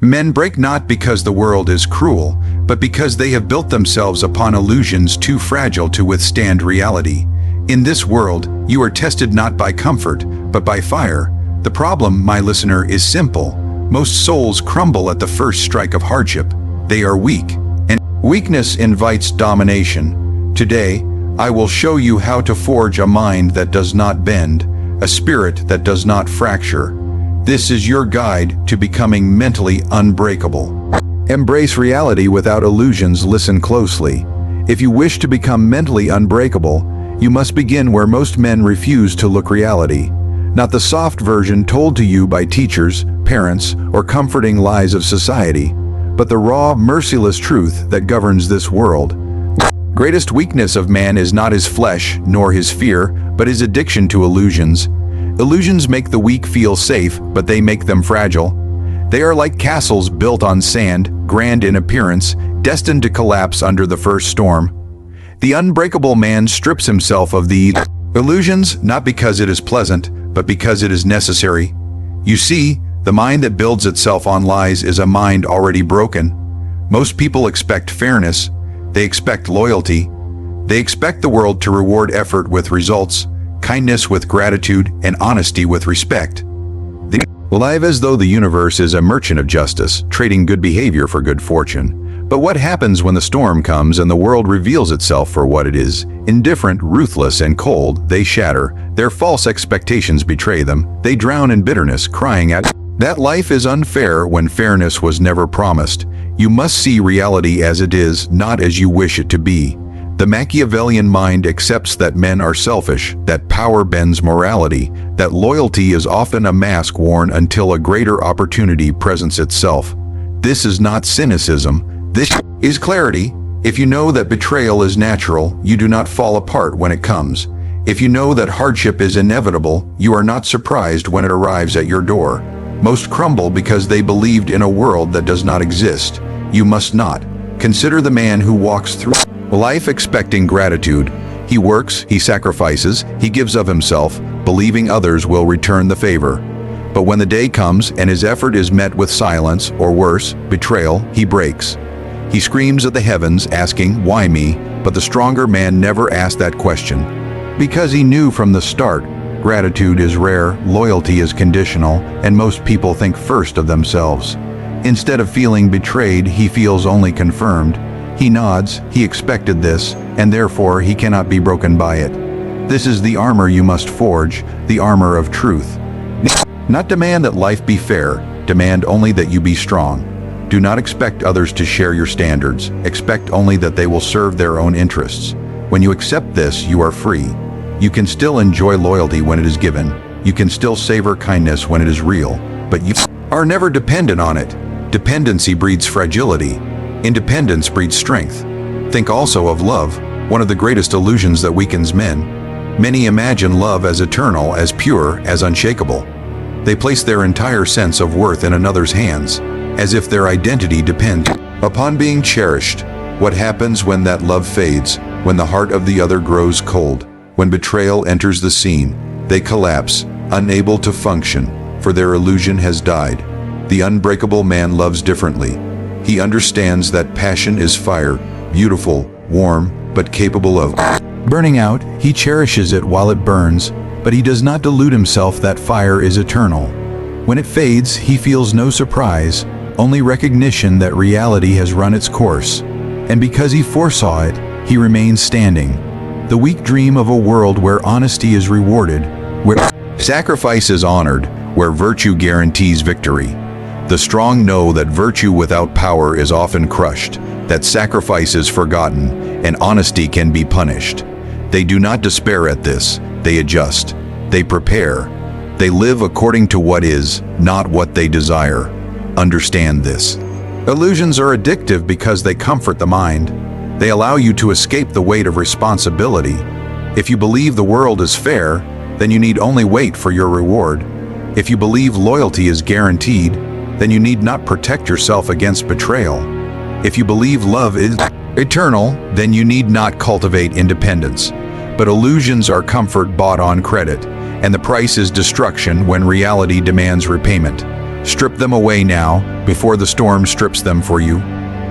Men break not because the world is cruel, but because they have built themselves upon illusions too fragile to withstand reality. In this world, you are tested not by comfort, but by fire. The problem, my listener, is simple. Most souls crumble at the first strike of hardship. They are weak, and weakness invites domination. Today, I will show you how to forge a mind that does not bend, a spirit that does not fracture. This is your guide to becoming mentally unbreakable. Embrace reality without illusions. Listen closely. If you wish to become mentally unbreakable, you must begin where most men refuse to look: reality. Not the soft version told to you by teachers, parents, or comforting lies of society, but the raw, merciless truth that governs this world. Greatest weakness of man is not his flesh, nor his fear, but his addiction to illusions. Illusions make the weak feel safe, but they make them fragile. They are like castles built on sand, grand in appearance, destined to collapse under the first storm. The unbreakable man strips himself of the illusions, not because it is pleasant, but because it is necessary. You see, the mind that builds itself on lies is a mind already broken. Most people expect fairness. They expect loyalty. They expect the world to reward effort with results, kindness with gratitude, and honesty with respect. They live as though the universe is a merchant of justice, trading good behavior for good fortune. But what happens when the storm comes and the world reveals itself for what it is? Indifferent, ruthless, and cold, they shatter. Their false expectations betray them. They drown in bitterness, crying out that life is unfair when fairness was never promised. You must see reality as it is, not as you wish it to be. The Machiavellian mind accepts that men are selfish, that power bends morality, that loyalty is often a mask worn until a greater opportunity presents itself. This is not cynicism. This is clarity. If you know that betrayal is natural, you do not fall apart when it comes. If you know that hardship is inevitable, you are not surprised when it arrives at your door. Most crumble because they believed in a world that does not exist. You must not. Consider the man who walks through life expecting gratitude. He works, he sacrifices, he gives of himself, believing others will return the favor. But when the day comes and his effort is met with silence, or worse, betrayal, he breaks. He screams at the heavens, asking, "Why me?" But the stronger man never asked that question. Because he knew from the start, gratitude is rare, loyalty is conditional, and most people think first of themselves. Instead of feeling betrayed, he feels only confirmed. He nods, he expected this, and therefore he cannot be broken by it. This is the armor you must forge, the armor of truth. Not demand that life be fair, demand only that you be strong. Do not expect others to share your standards, expect only that they will serve their own interests. When you accept this, you are free. You can still enjoy loyalty when it is given. You can still savor kindness when it is real, but you are never dependent on it. Dependency breeds fragility. Independence breeds strength. Think also of love, one of the greatest illusions that weakens men. Many imagine love as eternal, as pure, as unshakable. They place their entire sense of worth in another's hands, as if their identity depends upon being cherished. What happens when that love fades, when the heart of the other grows cold, when betrayal enters the scene? They collapse, unable to function, for their illusion has died. The unbreakable man loves differently. He understands that passion is fire, beautiful, warm, but capable of burning out. He cherishes it while it burns, but he does not delude himself that fire is eternal. When it fades, he feels no surprise, only recognition that reality has run its course. And because he foresaw it, he remains standing. The weak dream of a world where honesty is rewarded, where sacrifice is honored, where virtue guarantees victory. The strong know that virtue without power is often crushed, that sacrifice is forgotten, and honesty can be punished. They do not despair at this, they adjust, they prepare. They live according to what is, not what they desire. Understand this. Illusions are addictive because they comfort the mind. They allow you to escape the weight of responsibility. If you believe the world is fair, then you need only wait for your reward. If you believe loyalty is guaranteed, then you need not protect yourself against betrayal. If you believe love is eternal, then you need not cultivate independence. But illusions are comfort bought on credit, and the price is destruction when reality demands repayment. Strip them away now, before the storm strips them for you.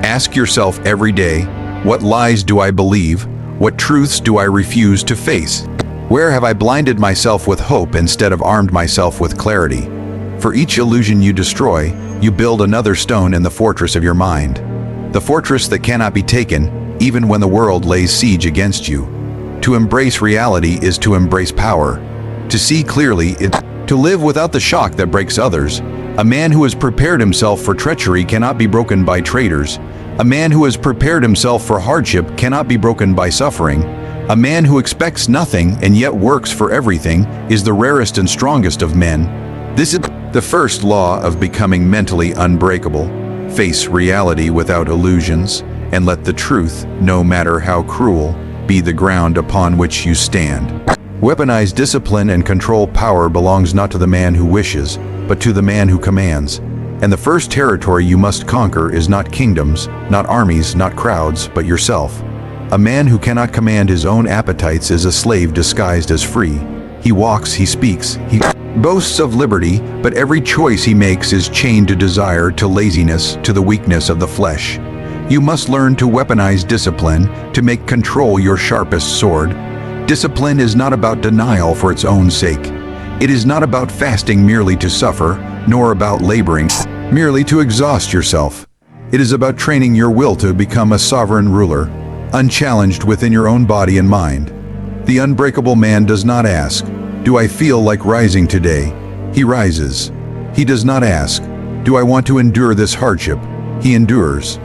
Ask yourself every day, what lies do I believe? What truths do I refuse to face? Where have I blinded myself with hope instead of armed myself with clarity? For each illusion you destroy, you build another stone in the fortress of your mind. The fortress that cannot be taken, even when the world lays siege against you. To embrace reality is to embrace power. To see clearly is to live without the shock that breaks others. A man who has prepared himself for treachery cannot be broken by traitors. A man who has prepared himself for hardship cannot be broken by suffering. A man who expects nothing and yet works for everything is the rarest and strongest of men. This is the first law of becoming mentally unbreakable. Face reality without illusions, and let the truth, no matter how cruel, be the ground upon which you stand. Weaponize discipline and control power belongs not to the man who wishes, but to the man who commands. And the first territory you must conquer is not kingdoms, not armies, not crowds, but yourself. A man who cannot command his own appetites is a slave disguised as free. He walks, he speaks, he boasts of liberty, but every choice he makes is chained to desire, to laziness, to the weakness of the flesh. You must learn to weaponize discipline, to make control your sharpest sword. Discipline is not about denial for its own sake. It is not about fasting merely to suffer, nor about laboring merely to exhaust yourself. It is about training your will to become a sovereign ruler, unchallenged within your own body and mind. The unbreakable man does not ask, "Do I feel like rising today?" He rises. He does not ask, "Do I want to endure this hardship?" He endures.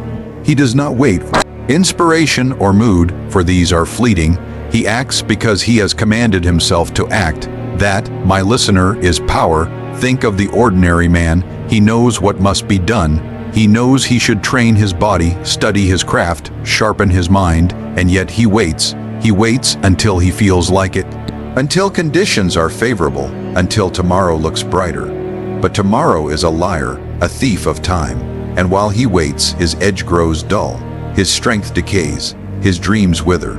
He does not wait for inspiration or mood, for these are fleeting. He acts because he has commanded himself to act. That, my listener, is power. Think of the ordinary man. He knows what must be done. He knows he should train his body, study his craft, sharpen his mind, and yet he waits. He waits until he feels like it. Until conditions are favorable, until tomorrow looks brighter. But tomorrow is a liar, a thief of time. And while he waits, his edge grows dull. His strength decays. His dreams wither.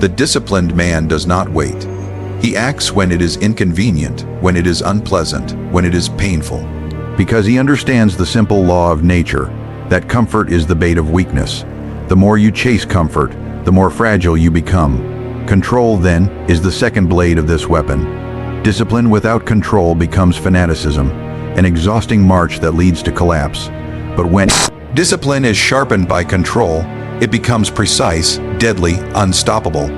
The disciplined man does not wait. He acts when it is inconvenient, when it is unpleasant, when it is painful. Because he understands the simple law of nature, that comfort is the bait of weakness. The more you chase comfort, the more fragile you become. Control, then, is the second blade of this weapon. Discipline without control becomes fanaticism, an exhausting march that leads to collapse. But when discipline is sharpened by control, it becomes precise, deadly, unstoppable.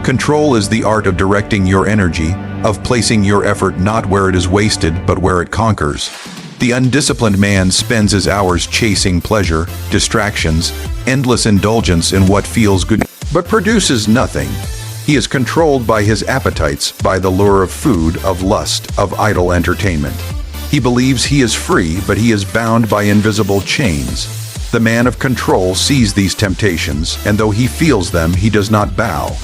Control is the art of directing your energy, of placing your effort not where it is wasted, but where it conquers. The undisciplined man spends his hours chasing pleasure, distractions, endless indulgence in what feels good, but produces nothing. He is controlled by his appetites, by the lure of food, of lust, of idle entertainment. He believes he is free, but he is bound by invisible chains. The man of control sees these temptations, and though he feels them, he does not bow.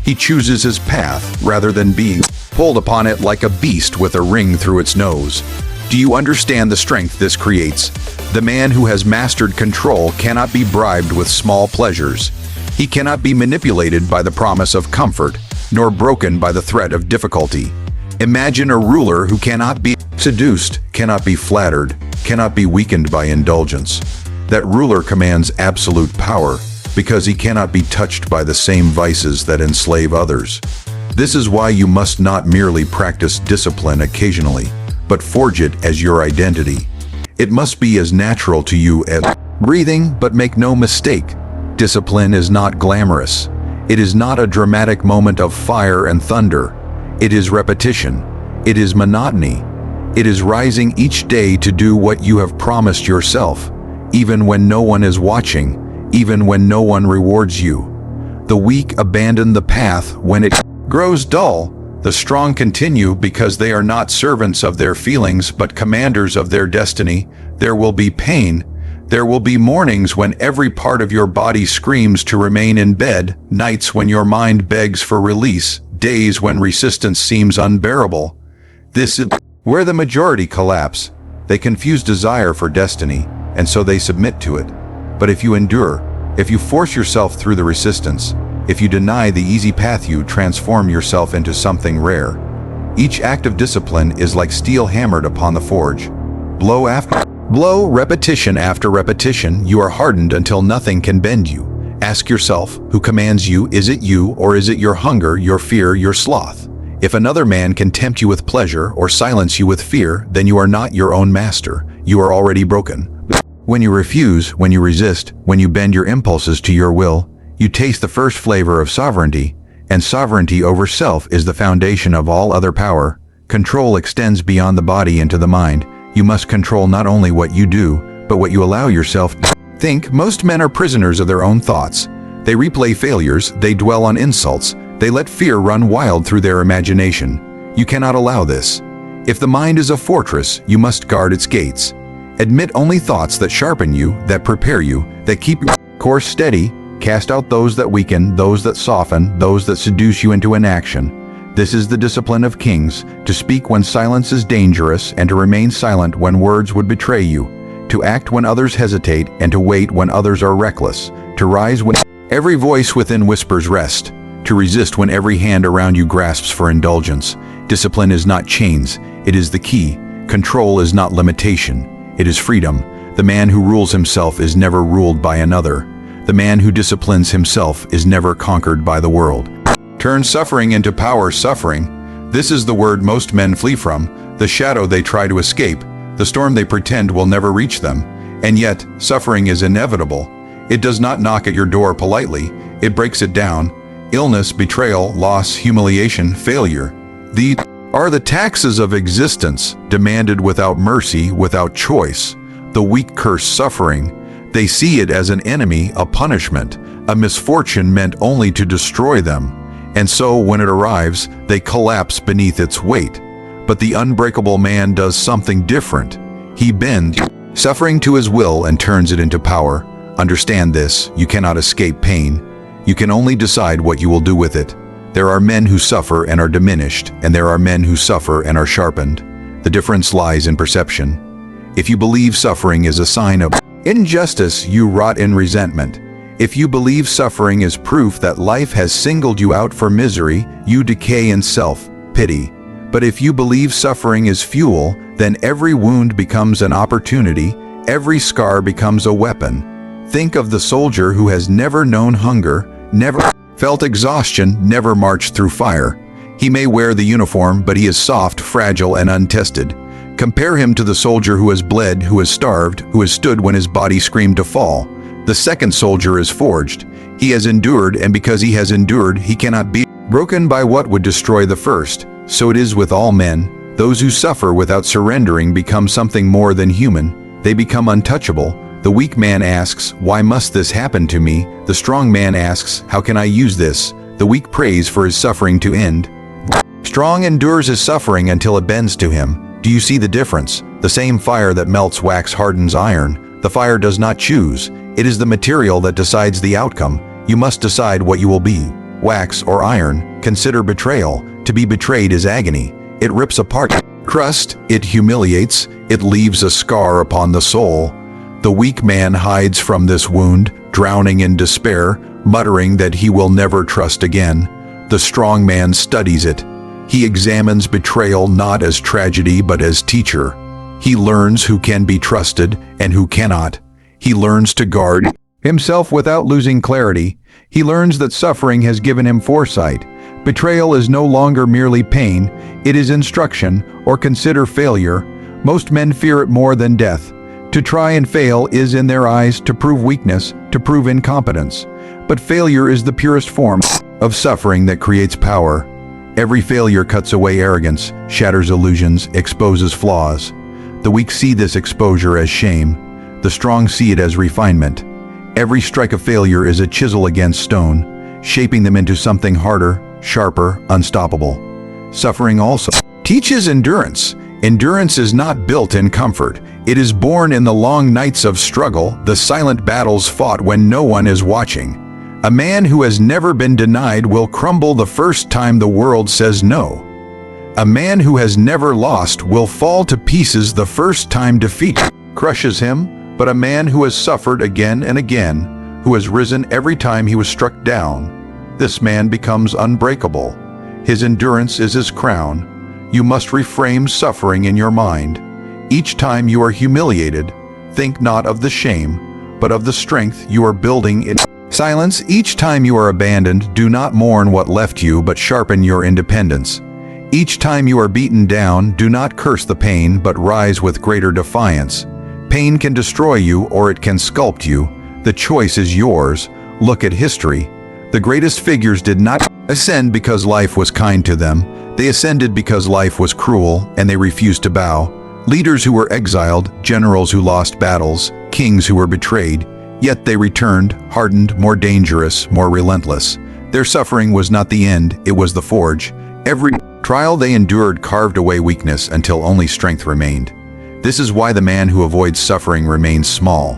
He chooses his path, rather than being pulled upon it like a beast with a ring through its nose. Do you understand the strength this creates? The man who has mastered control cannot be bribed with small pleasures. He cannot be manipulated by the promise of comfort, nor broken by the threat of difficulty. Imagine a ruler who cannot be seduced, cannot be flattered, cannot be weakened by indulgence. That ruler commands absolute power, because he cannot be touched by the same vices that enslave others. This is why you must not merely practice discipline occasionally, but forge it as your identity. It must be as natural to you as breathing, but make no mistake. Discipline is not glamorous. It is not a dramatic moment of fire and thunder. It is repetition. It is monotony. It is rising each day to do what you have promised yourself, even when no one is watching, even when no one rewards you. The weak abandon the path when it grows dull. The strong continue because they are not servants of their feelings, but commanders of their destiny. There will be pain. There will be mornings when every part of your body screams to remain in bed, nights when your mind begs for release, days when resistance seems unbearable. This is where the majority collapse. They confuse desire for destiny, and so they submit to it. But if you endure, if you force yourself through the resistance, if you deny the easy path, you transform yourself into something rare. Each act of discipline is like steel hammered upon the forge. Blow after blow repetition after repetition, you are hardened until nothing can bend you. Ask yourself, who commands you? Is it you, or is it your hunger, your fear, your sloth? If another man can tempt you with pleasure or silence you with fear, then you are not your own master. You are already broken. When you refuse, when you resist, when you bend your impulses to your will, you taste the first flavor of sovereignty, and sovereignty over self is the foundation of all other power. Control extends beyond the body into the mind. You must control not only what you do, but what you allow yourself to think. Most men are prisoners of their own thoughts. They replay failures, they dwell on insults, they let fear run wild through their imagination. You cannot allow this. If the mind is a fortress, you must guard its gates. Admit only thoughts that sharpen you, that prepare you, that keep your course steady. Cast out those that weaken, those that soften, those that seduce you into inaction. This is the discipline of kings, to speak when silence is dangerous and to remain silent when words would betray you, to act when others hesitate and to wait when others are reckless, to rise when every voice within whispers rest, to resist when every hand around you grasps for indulgence. Discipline is not chains, it is the key. Control is not limitation, it is freedom. The man who rules himself is never ruled by another. The man who disciplines himself is never conquered by the world. Turn suffering into power. Suffering, this is the word most men flee from, the shadow they try to escape, the storm they pretend will never reach them. And yet, suffering is inevitable. It does not knock at your door politely, it breaks it down. Illness, betrayal, loss, humiliation, failure. These are the taxes of existence, demanded without mercy, without choice. The weak curse suffering. They see it as an enemy, a punishment, a misfortune meant only to destroy them. And so, when it arrives, they collapse beneath its weight. But the unbreakable man does something different. He bends suffering to his will and turns it into power. Understand this, you cannot escape pain. You can only decide what you will do with it. There are men who suffer and are diminished, and there are men who suffer and are sharpened. The difference lies in perception. If you believe suffering is a sign of injustice, you rot in resentment. If you believe suffering is proof that life has singled you out for misery, you decay in self-pity. But if you believe suffering is fuel, then every wound becomes an opportunity, every scar becomes a weapon. Think of the soldier who has never known hunger, never felt exhaustion, never marched through fire. He may wear the uniform, but he is soft, fragile, and untested. Compare him to the soldier who has bled, who has starved, who has stood when his body screamed to fall. The second soldier is forged. He has endured, and because he has endured, he cannot be broken by what would destroy the first. So it is with all men. Those who suffer without surrendering become something more than human. They become untouchable. The weak man asks, "Why must this happen to me?" The strong man asks, "How can I use this?" The weak prays for his suffering to end. Strong endures his suffering until it bends to him. Do you see the difference? The same fire that melts wax hardens iron. The fire does not choose. It is the material that decides the outcome. You must decide what you will be, wax or iron. Consider betrayal. To be betrayed is agony. It rips apart crust, it humiliates, it leaves a scar upon the soul. The weak man hides from this wound, drowning in despair, muttering that he will never trust again. The strong man studies it. He examines betrayal not as tragedy but as teacher. He learns who can be trusted and who cannot. He learns to guard himself without losing clarity. He learns that suffering has given him foresight. Betrayal is no longer merely pain, it is instruction. Or consider failure. Most men fear it more than death. To try and fail is, in their eyes, to prove weakness, to prove incompetence. But failure is the purest form of suffering that creates power. Every failure cuts away arrogance, shatters illusions, exposes flaws. The weak see this exposure as shame. The strong see it as refinement. Every strike of failure is a chisel against stone, shaping them into something harder, sharper, unstoppable. Suffering also teaches endurance. Endurance is not built in comfort. It is born in the long nights of struggle, the silent battles fought when no one is watching. A man who has never been denied will crumble the first time the world says no. A man who has never lost will fall to pieces the first time defeat crushes him, but a man who has suffered again and again, who has risen every time he was struck down, this man becomes unbreakable. His endurance is his crown. You must reframe suffering in your mind. Each time you are humiliated, Think not of the shame, but of the strength you are building in silence. Each time you are abandoned, do not mourn what left you, but sharpen your independence. Each time you are beaten down, do not curse the pain, but rise with greater defiance. Pain can destroy you, or it can sculpt you. The choice is yours. Look at history. The greatest figures did not ascend because life was kind to them. They ascended because life was cruel, and they refused to bow. Leaders who were exiled, generals who lost battles, kings who were betrayed, yet they returned, hardened, more dangerous, more relentless. Their suffering was not the end, it was the forge. Every trial they endured carved away weakness until only strength remained. This is why the man who avoids suffering remains small.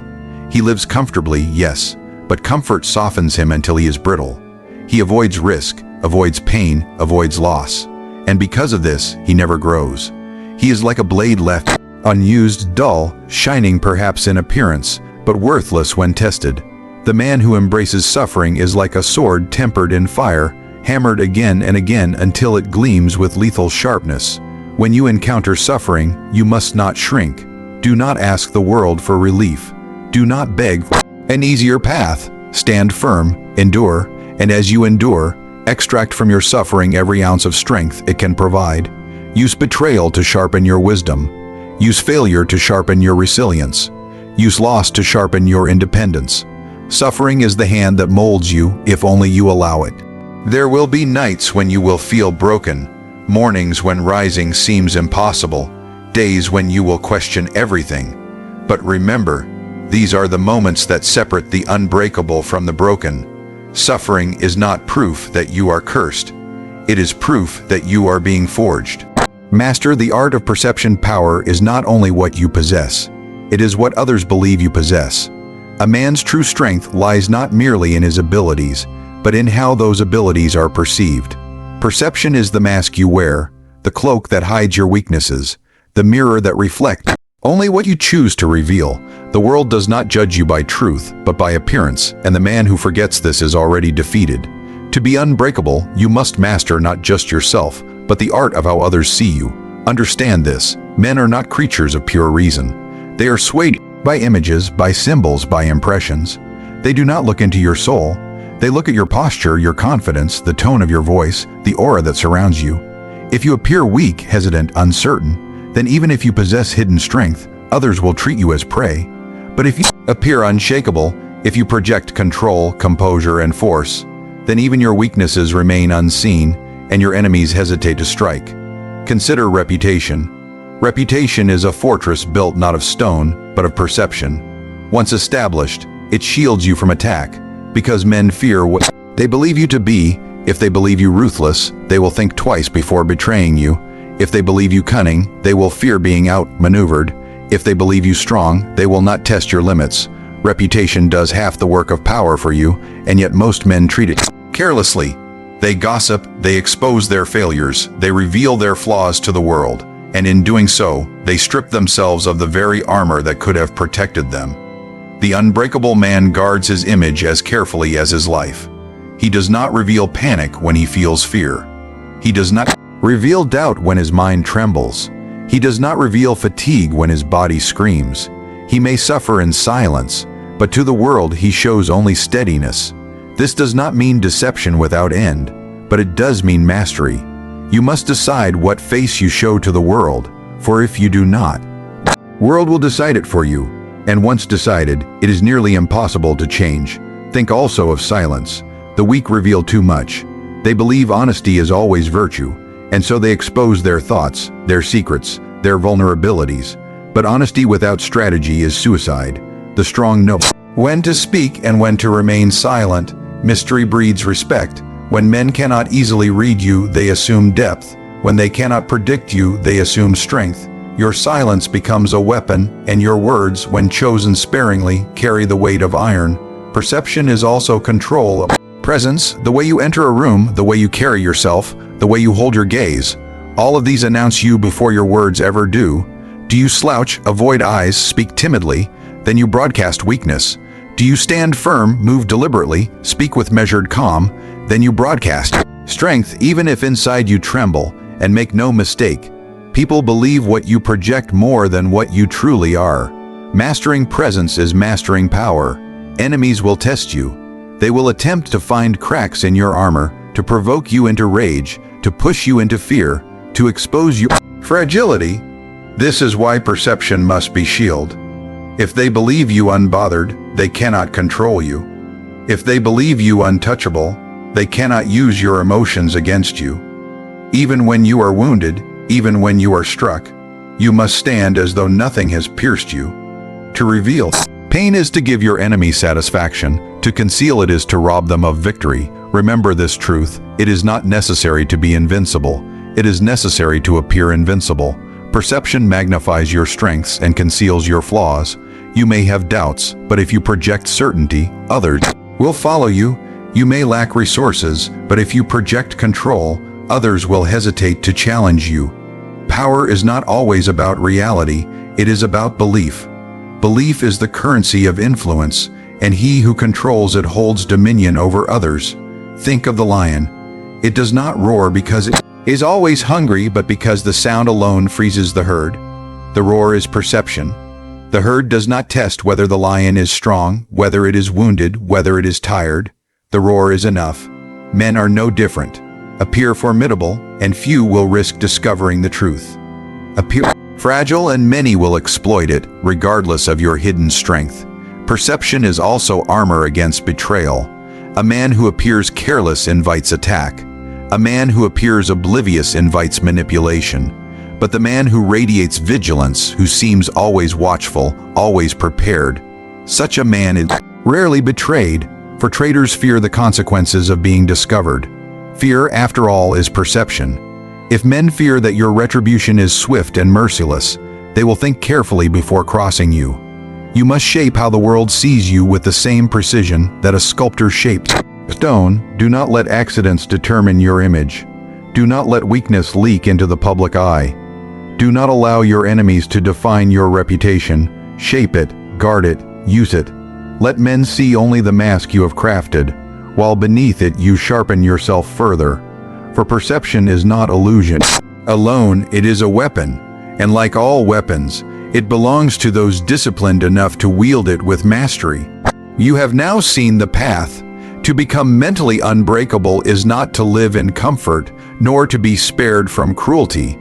He lives comfortably, yes, but comfort softens him until he is brittle. He avoids risk, avoids pain, avoids loss. And because of this, he never grows. He is like a blade left unused, dull, shining perhaps in appearance, but worthless when tested. The man who embraces suffering is like a sword tempered in fire, hammered again and again until it gleams with lethal sharpness. When you encounter suffering, you must not shrink. Do not ask the world for relief. Do not beg for an easier path. Stand firm, endure, and as you endure, extract from your suffering every ounce of strength it can provide. Use betrayal to sharpen your wisdom. Use failure to sharpen your resilience. Use loss to sharpen your independence. Suffering is the hand that molds you if only you allow it. There will be nights when you will feel broken, mornings when rising seems impossible, days when you will question everything. But remember, these are the moments that separate the unbreakable from the broken. Suffering is not proof that you are cursed. It is proof that you are being forged. Master the art of perception. Power is not only what you possess, it is what others believe you possess. A man's true strength lies not merely in his abilities, but in how those abilities are perceived. Perception is the mask you wear, the cloak that hides your weaknesses, the mirror that reflects only what you choose to reveal. The world does not judge you by truth, but by appearance, and the man who forgets this is already defeated. To be unbreakable, you must master not just yourself, but the art of how others see you. Understand this: men are not creatures of pure reason. They are swayed by images, by symbols, by impressions. They do not look into your soul. They look at your posture, your confidence, the tone of your voice, the aura that surrounds you. If you appear weak, hesitant, uncertain, then even if you possess hidden strength, others will treat you as prey. But if you appear unshakable, if you project control, composure, and force, then even your weaknesses remain unseen, and your enemies hesitate to strike. Consider reputation. Reputation is a fortress built not of stone, but of perception. Once established, it shields you from attack, because men fear what they believe you to be. If they believe you ruthless, they will think twice before betraying you. If they believe you cunning, they will fear being outmaneuvered. If they believe you strong, they will not test your limits. Reputation does half the work of power for you, and yet most men treat it carelessly. They gossip, they expose their failures, they reveal their flaws to the world, and in doing so, they strip themselves of the very armor that could have protected them. The unbreakable man guards his image as carefully as his life. He does not reveal panic when he feels fear. He does not reveal doubt when his mind trembles. He does not reveal fatigue when his body screams. He may suffer in silence, but to the world he shows only steadiness. This does not mean deception without end, but it does mean mastery. You must decide what face you show to the world, for if you do not, the world will decide it for you, and once decided, it is nearly impossible to change. Think also of silence. The weak reveal too much. They believe honesty is always virtue, and so they expose their thoughts, their secrets, their vulnerabilities. But honesty without strategy is suicide. The strong know when to speak and when to remain silent. Mystery breeds respect. When men cannot easily read you, they assume depth. When they cannot predict you, they assume strength. Your silence becomes a weapon, and your words, when chosen sparingly, carry the weight of iron. Perception is also control. Presence, the way you enter a room, the way you carry yourself, the way you hold your gaze. All of these announce you before your words ever do. Do you slouch, avoid eyes, speak timidly? Then you broadcast weakness. Do you stand firm, move deliberately, speak with measured calm? Then you broadcast strength even if inside you tremble. And make no mistake, people believe what you project more than what you truly are. Mastering presence is mastering power. Enemies will test you. They will attempt to find cracks in your armor, to provoke you into rage, to push you into fear, to expose your fragility. This is why perception must be shielded. If they believe you unbothered, they cannot control you. If they believe you untouchable, they cannot use your emotions against you. Even when you are wounded, even when you are struck, you must stand as though nothing has pierced you. To reveal pain is to give your enemy satisfaction. To conceal it is to rob them of victory. Remember this truth: it is not necessary to be invincible. It is necessary to appear invincible. Perception magnifies your strengths and conceals your flaws. You may have doubts, but if you project certainty, others will follow you. You may lack resources, but if you project control, others will hesitate to challenge you. Power is not always about reality, it is about belief. Belief is the currency of influence, and he who controls it holds dominion over others. Think of the lion. It does not roar because it is always hungry, but because the sound alone freezes the herd. The roar is perception. The herd does not test whether the lion is strong, whether it is wounded, whether it is tired. The roar is enough. Men are no different. Appear formidable, and few will risk discovering the truth. Appear fragile, and many will exploit it, regardless of your hidden strength. Perception is also armor against betrayal. A man who appears careless invites attack. A man who appears oblivious invites manipulation. But the man who radiates vigilance, who seems always watchful, always prepared, such a man is rarely betrayed, for traitors fear the consequences of being discovered. Fear, after all, is perception. If men fear that your retribution is swift and merciless, they will think carefully before crossing you. You must shape how the world sees you with the same precision that a sculptor shapes stone. Do not let accidents determine your image. Do not let weakness leak into the public eye. Do not allow your enemies to define your reputation. Shape it, guard it, use it. Let men see only the mask you have crafted, while beneath it you sharpen yourself further. For perception is not illusion alone, it is a weapon, and like all weapons, it belongs to those disciplined enough to wield it with mastery. You have now seen the path. To become mentally unbreakable is not to live in comfort, nor to be spared from cruelty.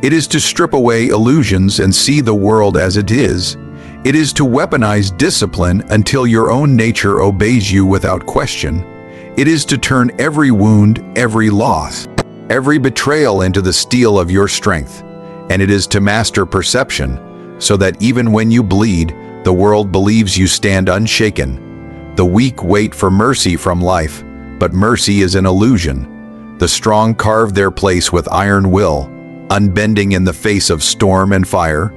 It is to strip away illusions and see the world as it is. It is to weaponize discipline until your own nature obeys you without question. It is to turn every wound, every loss, every betrayal into the steel of your strength. And it is to master perception, so that even when you bleed, the world believes you stand unshaken. The weak wait for mercy from life, but mercy is an illusion. The strong carve their place with iron will, unbending in the face of storm and fire.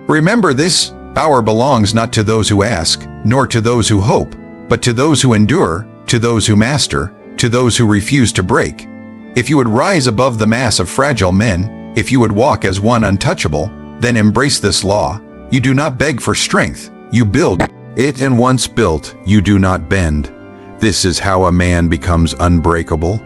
Remember this: power belongs not to those who ask, nor to those who hope, but to those who endure, to those who master, to those who refuse to break. If you would rise above the mass of fragile men, if you would walk as one untouchable, then embrace this law. You do not beg for strength, you build it, and once built, you do not bend. This is how a man becomes unbreakable.